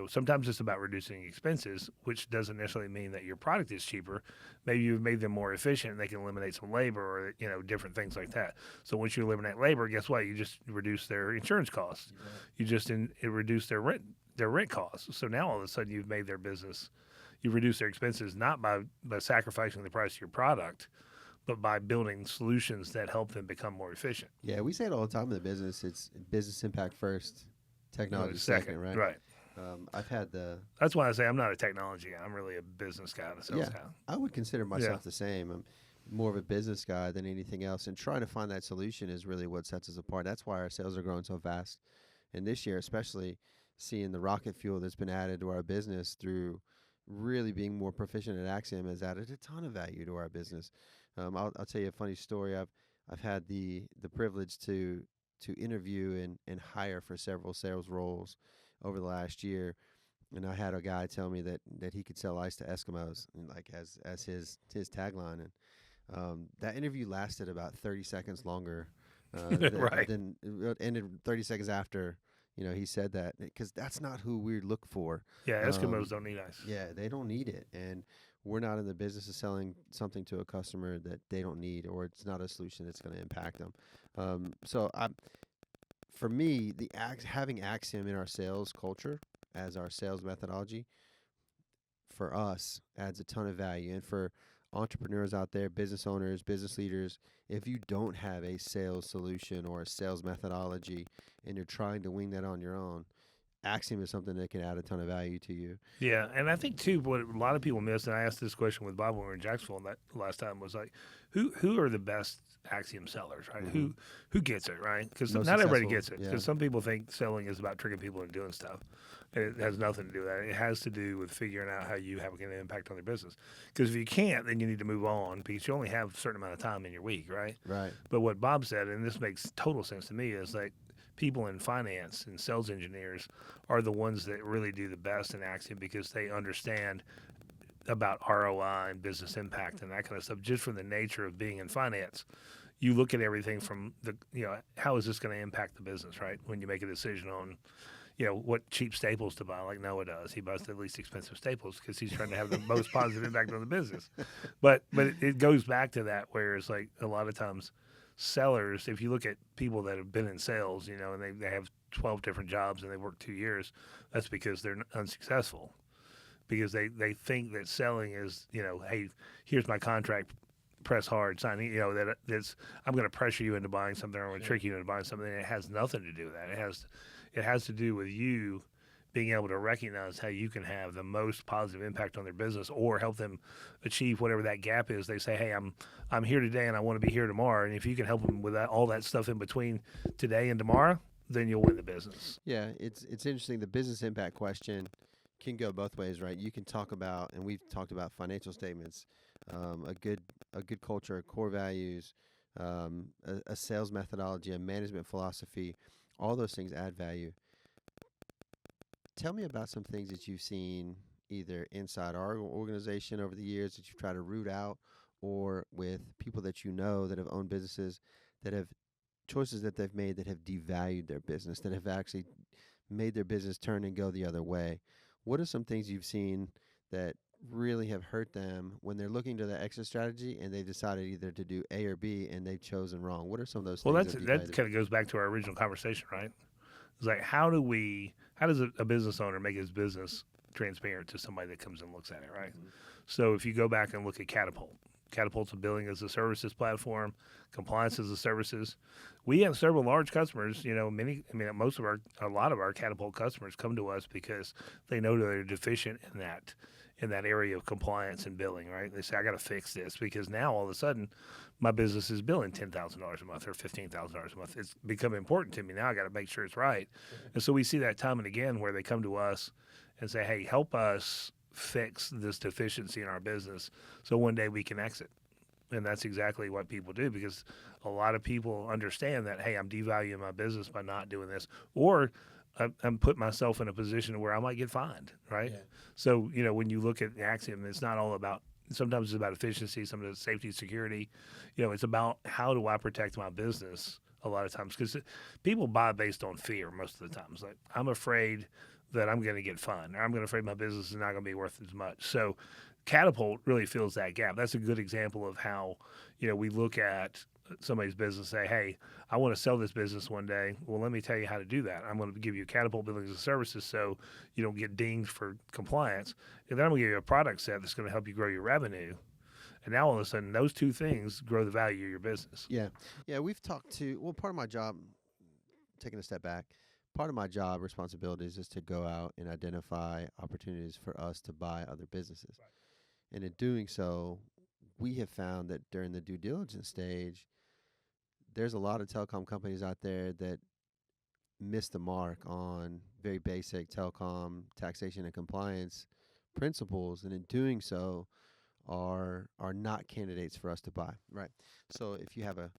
S3: sometimes it's about reducing expenses, which doesn't necessarily mean that your product is cheaper. Maybe you've made them more efficient and they can eliminate some labor or, different things like that. So once you eliminate labor, guess what? You just reduce their insurance costs. Right. You just reduce their rent their rent costs. So now all of a sudden you've made their business, you reduce their expenses not by sacrificing the price of your product, but by building solutions that help them become more efficient.
S2: Yeah, we say it all the time in the business. It's business impact first, technology second, right?
S3: Right.
S2: I've had the.
S3: That's why I say I'm not a technology guy. I'm really a business guy and a sales guy.
S2: I would consider myself the same. I'm more of a business guy than anything else, and trying to find that solution is really what sets us apart. That's why our sales are growing so fast, and this year, especially seeing the rocket fuel that's been added to our business through really being more proficient at Axiom has added a ton of value to our business. I'll tell you a funny story. I've had the privilege to interview and hire for several sales roles over the last year, and I had a guy tell me that he could sell ice to Eskimos, and like as his tagline, and that interview lasted about 30 seconds longer.
S3: Right.
S2: Then it ended 30 seconds after he said that, because that's not who we look for.
S3: Yeah, Eskimos don't need ice.
S2: Yeah, they don't need it, and we're not in the business of selling something to a customer that they don't need, or it's not a solution that's going to impact them. For me, having Axiom in our sales culture as our sales methodology for us adds a ton of value. And for entrepreneurs out there, business owners, business leaders, if you don't have a sales solution or a sales methodology and you're trying to wing that on your own, Axiom is something that can add a ton of value to you.
S3: Yeah, and I think too, what a lot of people miss, and I asked this question with Bob when we were in Jacksonville that last time, was like, who are the best Axiom sellers, right?
S2: Mm-hmm.
S3: Who gets it, right? Because
S2: Most
S3: not everybody
S2: successful,
S3: gets it. Because some people think selling is about tricking people into doing stuff. And it has nothing to do with that. It has to do with figuring out how you have an impact on their business. Because if you can't, then you need to move on, because you only have a certain amount of time in your week, right?
S2: Right.
S3: But what Bob said, and this makes total sense to me, is like, people in finance and sales engineers are the ones that really do the best in Axiom, because they understand about ROI and business impact and that kind of stuff. Just from the nature of being in finance, you look at everything from how is this going to impact the business, right? When you make a decision on, what cheap staples to buy, like Noah does. He buys the least expensive staples because he's trying to have the most positive impact on the business. But it goes back to that, where it's like a lot of times sellers, if you look at people that have been in sales, and they have 12 different jobs and they work 2 years, that's because they're unsuccessful. Because they think that selling is, hey, here's my contract, press hard, sign, that's, I'm going to pressure you into buying something, or I'm going to trick you into buying something. And it has nothing to do with that. It has to do with you being able to recognize how you can have the most positive impact on their business, or help them achieve whatever that gap is. They say, hey, I'm here today and I want to be here tomorrow. And if you can help them with all that stuff in between today and tomorrow, then you'll win the business.
S2: Yeah, it's interesting. The business impact question can go both ways, right? You can talk about, and we've talked about financial statements, a good culture, core values, a sales methodology, a management philosophy. All those things add value. Tell me about some things that you've seen either inside our organization over the years that you've tried to root out, or with people that that have owned businesses, that have choices that they've made that have devalued their business, that have actually made their business turn and go the other way. What are some things you've seen that really have hurt them when they're looking to the exit strategy and they've decided either to do A or B and they've chosen wrong? What are some of those things?
S3: Well, that kind of goes back to our original conversation, right? It's like, how does a business owner make his business transparent to somebody that comes and looks at it, right? Mm-hmm. So if you go back and look at Catapult's a billing as a services platform, compliance as a services. We have several large customers, a lot of our Catapult customers come to us because they know that they're deficient in that area of compliance and billing, right? They say, I got to fix this, because now all of a sudden my business is billing $10,000 a month or $15,000 a month. It's become important to me. Now I got to make sure it's right. Mm-hmm. And so we see that time and again where they come to us and say, hey, help us fix this deficiency in our business so one day we can exit. And that's exactly what people do, because a lot of people understand that, hey, I'm devaluing my business by not doing this, or I'm putting myself in a position where I might get fined, right? Yeah. So, when you look at Axiom, it's not all about, sometimes it's about efficiency, sometimes it's safety, security. It's about, how do I protect my business a lot of times, because people buy based on fear most of the time. It's like, I'm afraid that I'm going to get fined, or I'm afraid my business is not going to be worth as much. So Catapult really fills that gap. That's a good example of how, we look at somebody's business, say, hey, I want to sell this business one day. Well, let me tell you how to do that. I'm going to give you Catapult Buildings and Services so you don't get dinged for compliance. And then I'm going to give you a product set that's going to help you grow your revenue. And now all of a sudden, those two things grow the value of your business.
S2: Yeah, we've talked to, well, part of my job, taking a step back, part of my job responsibilities is to go out and identify opportunities for us to buy other businesses.
S3: Right.
S2: And in doing so, we have found that during the due diligence stage, there's a lot of telecom companies out there that miss the mark on very basic telecom taxation and compliance principles, and in doing so, are not candidates for us to buy. Right. So if you have a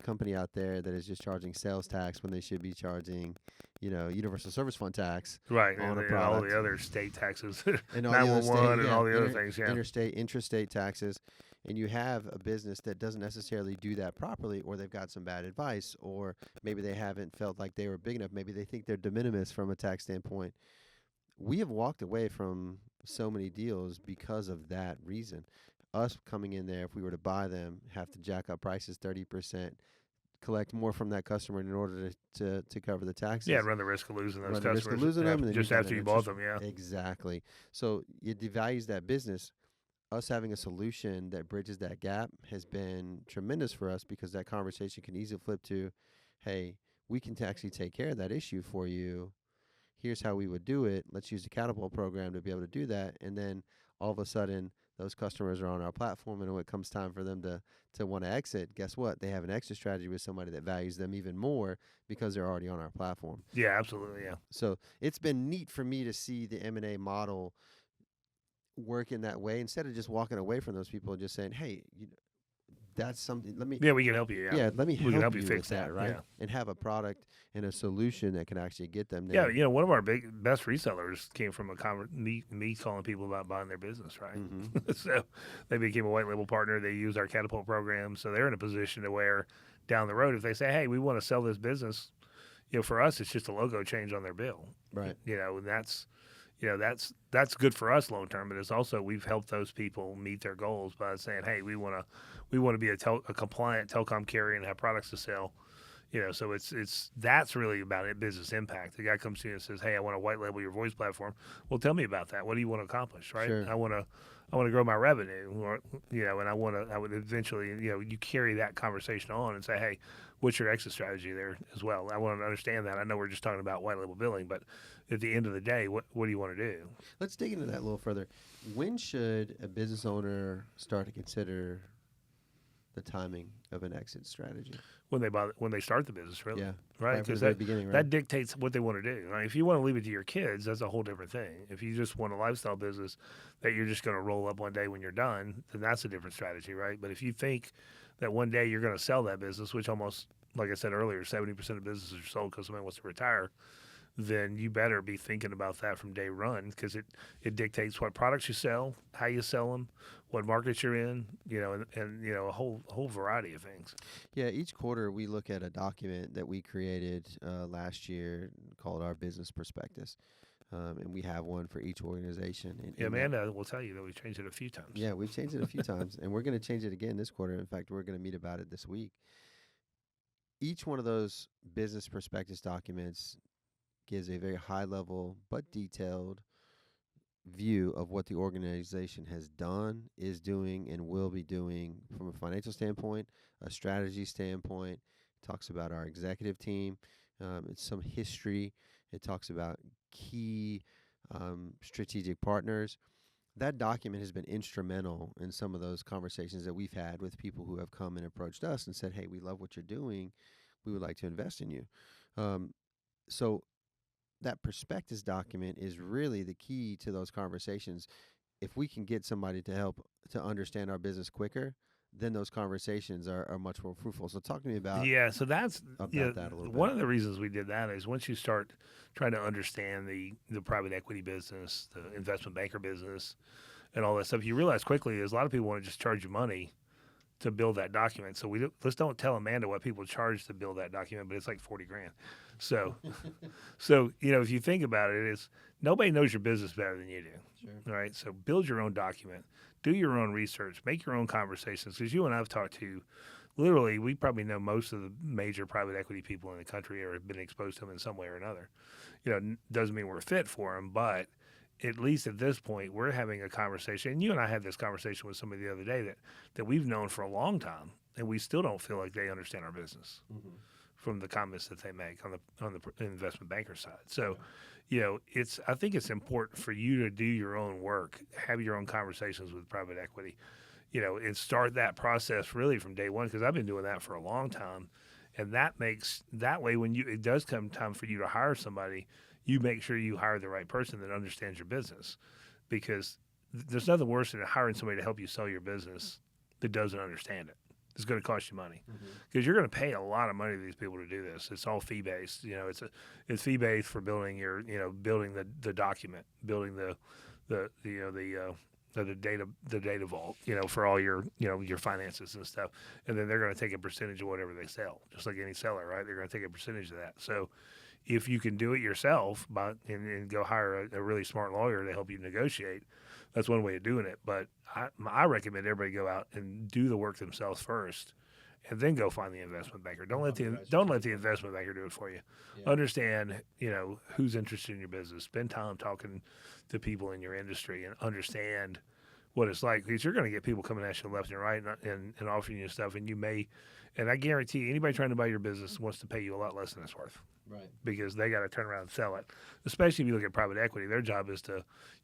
S2: company out there that is just charging sales tax when they should be charging, universal service fund tax,
S3: Right.
S2: on a
S3: And all
S2: product.
S3: the other state taxes,
S2: and all the other
S3: 911 and all the other
S2: inter-
S3: things. Yeah.
S2: interstate, intrastate taxes, and you have a business that doesn't necessarily do that properly, or they've got some bad advice, or maybe they haven't felt like they were big enough. Maybe they think they're de minimis from a tax standpoint. We have walked away from so many deals because of that reason. Us coming in there, if we were to buy them, have to jack up prices 30%, collect more from that customer in order to cover the taxes.
S3: Yeah, run the risk of losing those
S2: Run the risk
S3: customers
S2: of losing them, and then
S3: just
S2: you've got
S3: after
S2: an
S3: you bought
S2: interest-
S3: them. Yeah.
S2: Exactly. So it devalues that business. Us having a solution that bridges that gap has been tremendous for us, because that conversation can easily flip to, hey, we can actually take care of that issue for you. Here's how we would do it. Let's use the Catapult program to be able to do that. And then all of a sudden, those customers are on our platform, and when it comes time for them to want to exit, guess what? They have an exit strategy with somebody that values them even more because they're already on our platform.
S3: Yeah, absolutely. Yeah.
S2: So it's been neat for me to see the M&A model work in that way, instead of just walking away from those people and just saying, hey, that's something, let me,
S3: Yeah, we can help you.
S2: yeah, let me
S3: we can help you
S2: you
S3: fix
S2: with that, right?
S3: Yeah.
S2: And have a product and a solution that can actually get them there.
S3: Yeah, one of our best resellers came from me calling people about buying their business, right?
S2: Mhm.
S3: So they became a white label partner. They use our Catapult program, so they're in a position to where down the road, if they say, "Hey, we want to sell this business," for us, it's just a logo change on their bill,
S2: Right.
S3: And that's good for us long term. But it's also, we've helped those people meet their goals by saying, "Hey, we want to be a compliant telecom carrier and have products to sell." So that's really about it, business impact. The guy comes to you and says, "Hey, I want to white label your voice platform." Well, tell me about that. What do you want to accomplish, right?
S2: Sure.
S3: I want to grow my revenue, or, and I would eventually, you carry that conversation on and say, "Hey, what's your exit strategy there as well?" I want to understand that. I know we're just talking about white label billing, but at the end of the day, what do you want to do?
S2: Let's dig into that a little further. When should a business owner start to consider the timing of an exit strategy?
S3: When they start the business, really.
S2: Yeah.
S3: Right,
S2: From
S3: because
S2: the very beginning, right?
S3: that dictates what they want to do. Right? If you want to leave it to your kids, that's a whole different thing. If you just want a lifestyle business that you're just going to roll up one day when you're done, then that's a different strategy, right? But if you think that one day you're going to sell that business, which almost, like I said earlier, 70% of businesses are sold because somebody wants to retire, then you better be thinking about that from day one, because it dictates what products you sell, how you sell them, what markets you're in, and a whole variety of things.
S2: Yeah, each quarter we look at a document that we created last year called our business prospectus, and we have one for each organization.
S3: Yeah, Amanda will tell you that we've changed it a few times.
S2: Yeah, we've changed it a few times, and we're going to change it again this quarter. In fact, we're going to meet about it this week. Each one of those business prospectus documents gives a very high level but detailed view of what the organization has done, is doing, and will be doing from a financial standpoint, a strategy standpoint. It talks about our executive team. It's some history. It talks about key strategic partners. That document has been instrumental in some of those conversations that we've had with people who have come and approached us and said, "Hey, we love what you're doing. We would like to invest in you." So that prospectus document is really the key to those conversations. If we can get somebody to help to understand our business quicker, then those conversations are much more fruitful. So talk to me about
S3: So that's
S2: that a little
S3: one
S2: bit.
S3: of the reasons we did that is once you start trying to understand the private equity business, the investment banker business, and all that stuff, you realize quickly is a lot of people want to just charge you money to build that document. So let's don't tell Amanda what people charge to build that document, but it's like $40,000. So, if you think about it, is nobody knows your business better than you do.
S2: Sure.
S3: All right. So build your own document, do your own research, make your own conversations. Because you and I have talked to literally, we probably know most of the major private equity people in the country or have been exposed to them in some way or another. Doesn't mean we're fit for them, but at least at this point, we're having a conversation. And you and I had this conversation with somebody the other day that we've known for a long time, and we still don't feel like they understand our business from the comments that they make on the investment banker side. So, I think it's important for you to do your own work, have your own conversations with private equity, and start that process really from day one, because I've been doing that for a long time. And that way when it does come time for you to hire somebody, you make sure you hire the right person that understands your business, because there's nothing worse than hiring somebody to help you sell your business that doesn't understand it. It's going to cost you money because you're going to pay a lot of money to these people to do this. It's all fee based. It's fee based for building building the document, building the data vault, for all your finances and stuff. And then they're going to take a percentage of whatever they sell, just like any seller, right? They're going to take a percentage of that. So if you can do it yourself and go hire a really smart lawyer to help you negotiate, that's one way of doing it. But I recommend everybody go out and do the work themselves first, and then go find the investment banker. Don't let the investment banker do it for you. Yeah. Understand, who's interested in your business. Spend time talking to people in your industry and understand what it's like, because you're going to get people coming at you left and right and offering you stuff, and I guarantee you, anybody trying to buy your business wants to pay you a lot less than it's worth.
S2: Right.
S3: Because they got to turn around and sell it. Especially if you look at private equity, their job is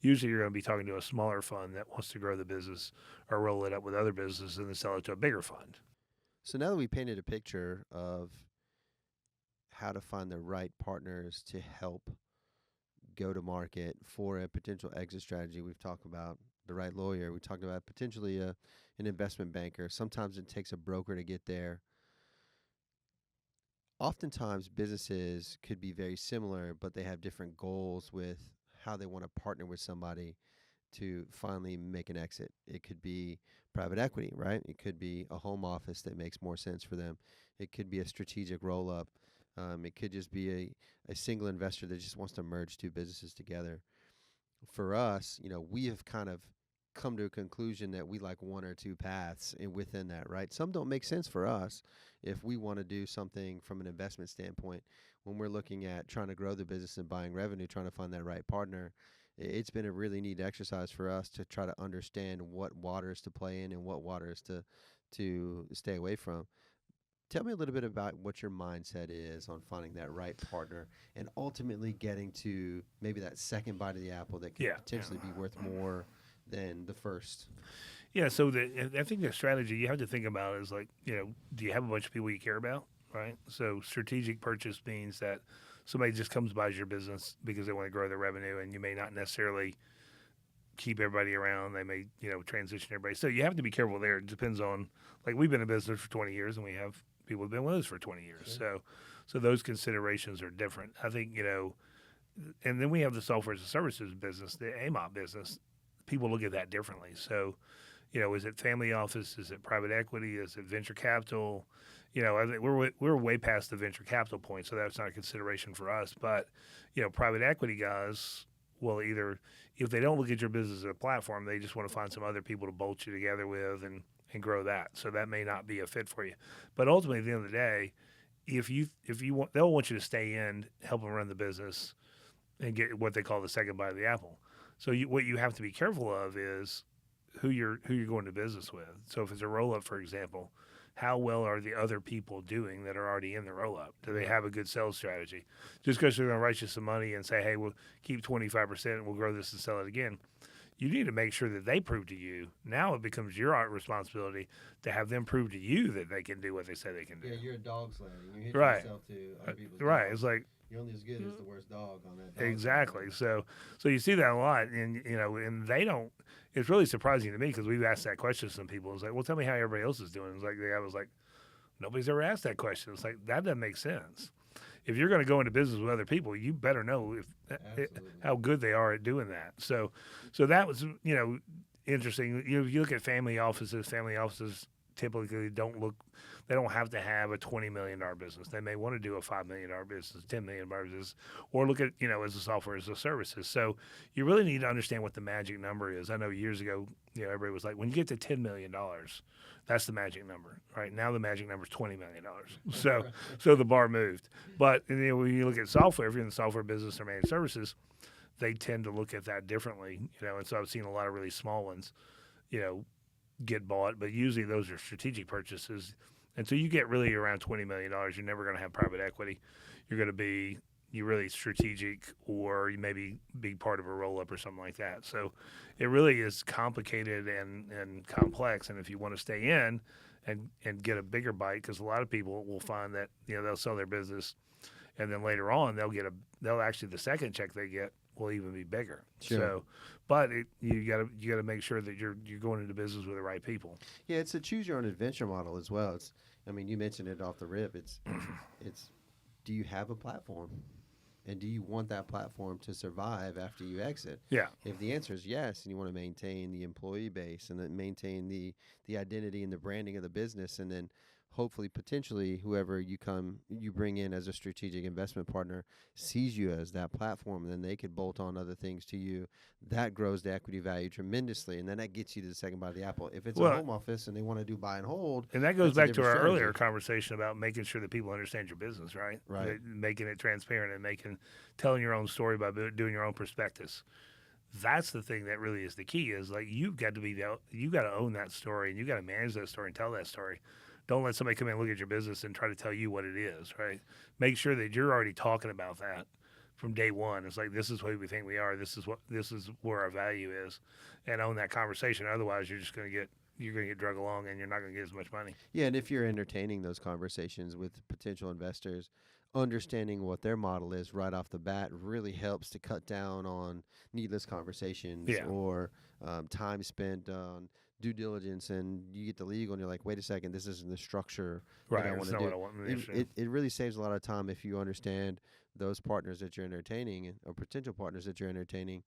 S3: usually you're going to be talking to a smaller fund that wants to grow the business or roll it up with other businesses and then sell it to a bigger fund.
S2: So now that we painted a picture of how to find the right partners to help go to market for a potential exit strategy, we've talked about the right lawyer. We talked about potentially an investment banker. Sometimes it takes a broker to get there. Oftentimes, businesses could be very similar, but they have different goals with how they want to partner with somebody to finally make an exit. It could be private equity, right? It could be a home office that makes more sense for them. It could be a strategic roll-up. It could just be a single investor that just wants to merge two businesses together. For us, we have kind of come to a conclusion that we like one or two paths within that, right? Some don't make sense for us if we want to do something from an investment standpoint. When we're looking at trying to grow the business and buying revenue, trying to find that right partner, it's been a really neat exercise for us to try to understand what waters to play in and what waters to stay away from. Tell me a little bit about what your mindset is on finding that right partner and ultimately getting to maybe that second bite of the apple that could potentially be worth more than the first.
S3: Yeah, so I think the strategy you have to think about is do you have a bunch of people you care about, right? So strategic purchase means that somebody just comes buys your business because they want to grow their revenue, and you may not necessarily keep everybody around. They may, transition everybody. So you have to be careful there. It depends on, we've been in business for 20 years, and we have people who've been with us for 20 years. Sure. So those considerations are different. I think, and then we have the software as a services business, the AMOP business. People look at that differently. So, is it family office? Is it private equity? Is it venture capital? I think we're way past the venture capital point, so that's not a consideration for us. But, private equity guys will either, if they don't look at your business as a platform, they just want to find some other people to bolt you together with and grow that. So that may not be a fit for you. But ultimately, at the end of the day, if you want, they'll want you to stay in, help them run the business, and get what they call the second bite of the apple. So what you have to be careful of is who you're going to business with. So if it's a roll-up, for example, how well are the other people doing that are already in the roll-up? Do they have a good sales strategy? Just because they're going to write you some money and say, hey, we'll keep 25% and we'll grow this and sell it again, you need to make sure that they prove to you. Now it becomes your responsibility to have them prove to you that they can do what they say they can do.
S2: Yeah, you're a dog slayer. You hit yourself to other people's
S3: right.
S2: dogs.
S3: It's like,
S2: you're only as good as the worst dog on that dog.
S3: Exactly. So you see that a lot, and and they don't. It's really surprising to me because we've asked that question to some people. It's like, well, tell me how everybody else is doing. It's like the guy was like, nobody's ever asked that question. It's like that doesn't make sense. If you're going to go into business with other people, you better know how good they are at doing that. So that was interesting. If you look at family offices typically they don't have to have a $20 million business. They may want to do a $5 million business, $10 million business, or look at, as a software as a services. So you really need to understand what the magic number is. I know years ago, everybody was like, when you get to $10 million, that's the magic number. Right now, the magic number is $20 million. So the bar moved. But when you look at software, if you're in the software business or managed services, they tend to look at that differently. And so I've seen a lot of really small ones, get bought, but usually those are strategic purchases. And so you get really around $20 million, you're never going to have private equity. You're going to be really strategic, or you maybe be part of a roll-up or something like that. So it really is complicated and complex. And if you want to stay in and get a bigger bite, because a lot of people will find that, they'll sell their business, and then later on they'll actually, the second check they get will even be bigger.
S2: Sure.
S3: So, but you got to make sure that you're going into business with the right people.
S2: Yeah, it's a choose your own adventure model as well. You mentioned it off the rip. It's do you have a platform? And do you want that platform to survive after you exit?
S3: Yeah.
S2: If the answer is yes, and you want to maintain the employee base and then maintain the identity and the branding of the business, and then hopefully potentially whoever you bring in as a strategic investment partner sees you as that platform, then they could bolt on other things to you. That grows the equity value tremendously, and then that gets you to the second bite of the apple. If it's a home office and they want to do buy and hold,
S3: and that goes back to our earlier conversation about making sure that people understand your business, right?
S2: Right.
S3: Making it transparent and telling your own story by doing your own prospectus. That's the thing that really is the key. Is like you got to own that story, and you got to manage that story and tell that story. Don't let somebody come in and look at your business and try to tell you what it is, right? Make sure that you're already talking about that from day one. It's like, this is what we think we are. This is where our value is, and own that conversation. Otherwise, you're going to get drug along, and you're not going to get as much money.
S2: Yeah, and if you're entertaining those conversations with potential investors, understanding what their model is right off the bat really helps to cut down on needless conversations or time spent on due diligence, and you get the legal and you're like, wait a second, this isn't the structure that I want to do.
S3: What I want
S2: it really saves a lot of time if you understand those partners that you're entertaining or potential partners that you're entertaining.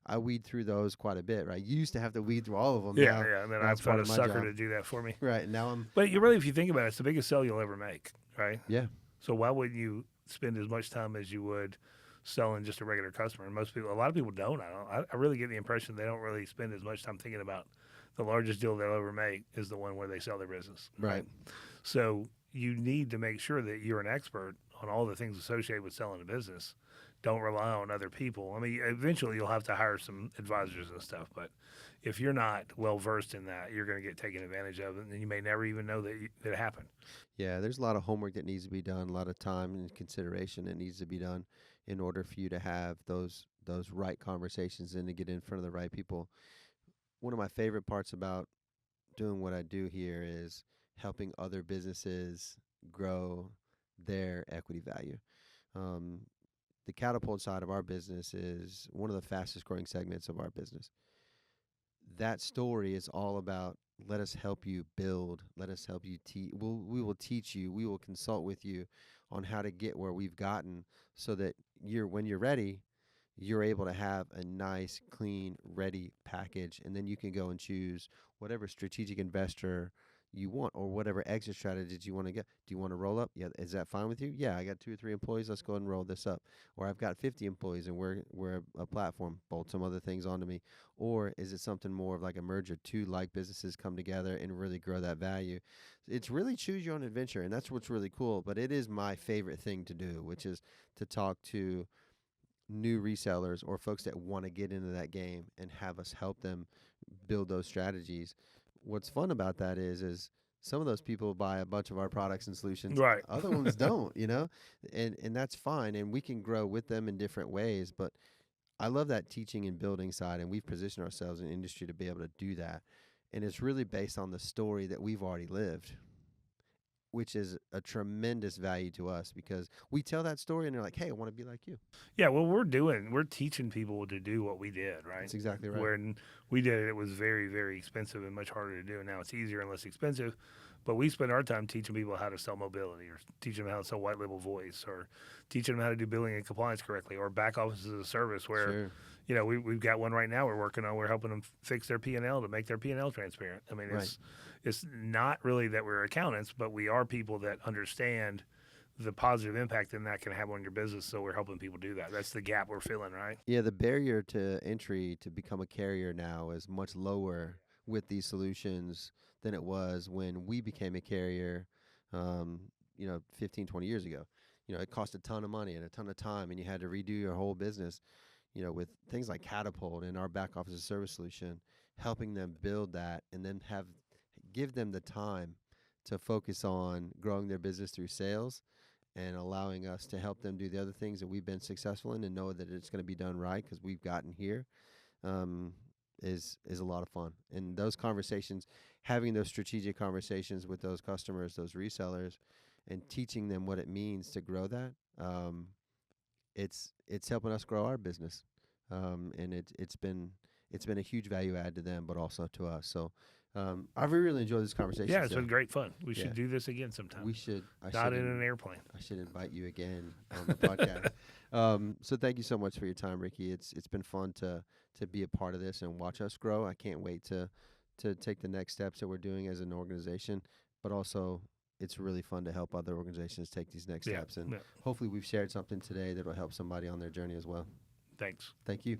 S2: I weed through those quite a bit, right? You used to have to weed through all of them.
S3: Yeah, and then I've found a sucker to do that for me.
S2: Right, now
S3: But if you think about it, it's the biggest sell you'll ever make, right?
S2: Yeah.
S3: So why wouldn't you spend as much time as you would selling just a regular customer? And a lot of people don't. I really get the impression they don't really spend as much time thinking about the largest deal they'll ever make is the one where they sell their business.
S2: Right.
S3: So you need to make sure that you're an expert on all the things associated with selling a business. Don't rely on other people. Eventually you'll have to hire some advisors and stuff, but if you're not well versed in that, you're going to get taken advantage of, and you may never even know that it happened.
S2: Yeah, there's a lot of homework that needs to be done, a lot of time and consideration that needs to be done in order for you to have those right conversations and to get in front of the right people. One of my favorite parts about doing what I do here is helping other businesses grow their equity value. The Catapult side of our business is one of the fastest growing segments of our business. That story is all about, let us help you build, let us help you teach. We will teach you, we will consult with you on how to get where we've gotten, so that when you're ready, you're able to have a nice, clean, ready package, and then you can go and choose whatever strategic investor you want or whatever exit strategies you want to get. Do you want to roll up? Yeah, is that fine with you? Yeah, I got 2 or 3 employees. Let's go ahead and roll this up. Or I've got 50 employees and we're a platform. Bolt some other things onto me. Or is it something more of like a merger? 2 like businesses come together and really grow that value. It's really choose your own adventure, and that's what's really cool. But it is my favorite thing to do, which is to talk to new resellers or folks that want to get into that game and have us help them build those strategies. What's fun about that is some of those people buy a bunch of our products and solutions.
S3: Right.
S2: Other ones don't, and that's fine. And we can grow with them in different ways. But I love that teaching and building side, and we've positioned ourselves in the industry to be able to do that. And it's really based on the story that we've already lived, which is a tremendous value to us, because we tell that story and they're like, hey, I want to be like you.
S3: Yeah, well, we're teaching people to do what we did, right?
S2: That's exactly right.
S3: When we did it was very, very expensive and much harder to do. Now it's easier and less expensive, but we spend our time teaching people how to sell mobility, or teaching them how to sell white label voice, or teaching them how to do billing and compliance correctly, or back office as a service where,
S2: Sure.
S3: we've got one right now we're working on. We're helping them fix their P&L to make their P&L transparent. I mean,
S2: Right.
S3: it's not really that we're accountants, but we are people that understand the positive impact that can have on your business. So we're helping people do that. That's the gap we're filling, right?
S2: Yeah, the barrier to entry to become a carrier now is much lower with these solutions than it was when we became a carrier, 15, 20 years ago. It cost a ton of money and a ton of time, and you had to redo your whole business, with things like Catapult and our back office service solution, helping them build that and then give them the time to focus on growing their business through sales and allowing us to help them do the other things that we've been successful in and know that it's going to be done right because we've gotten here, is a lot of fun. And those conversations, having those strategic conversations with those customers, those resellers, and teaching them what it means to grow that, it's helping us grow our business, and it's been a huge value add to them, but also to us. So I've really enjoyed this conversation.
S3: Yeah, it's been great fun. We should
S2: Yeah.
S3: do this again sometime.
S2: We should.
S3: Not in an airplane.
S2: I should invite you again on the podcast. So thank you so much for your time, Ricky. It's been fun to be a part of this and watch us grow. I can't wait to take the next steps that we're doing as an organization, but also it's really fun to help other organizations take these next steps. And hopefully we've shared something today that will help somebody on their journey as well.
S3: Thanks.
S2: Thank you.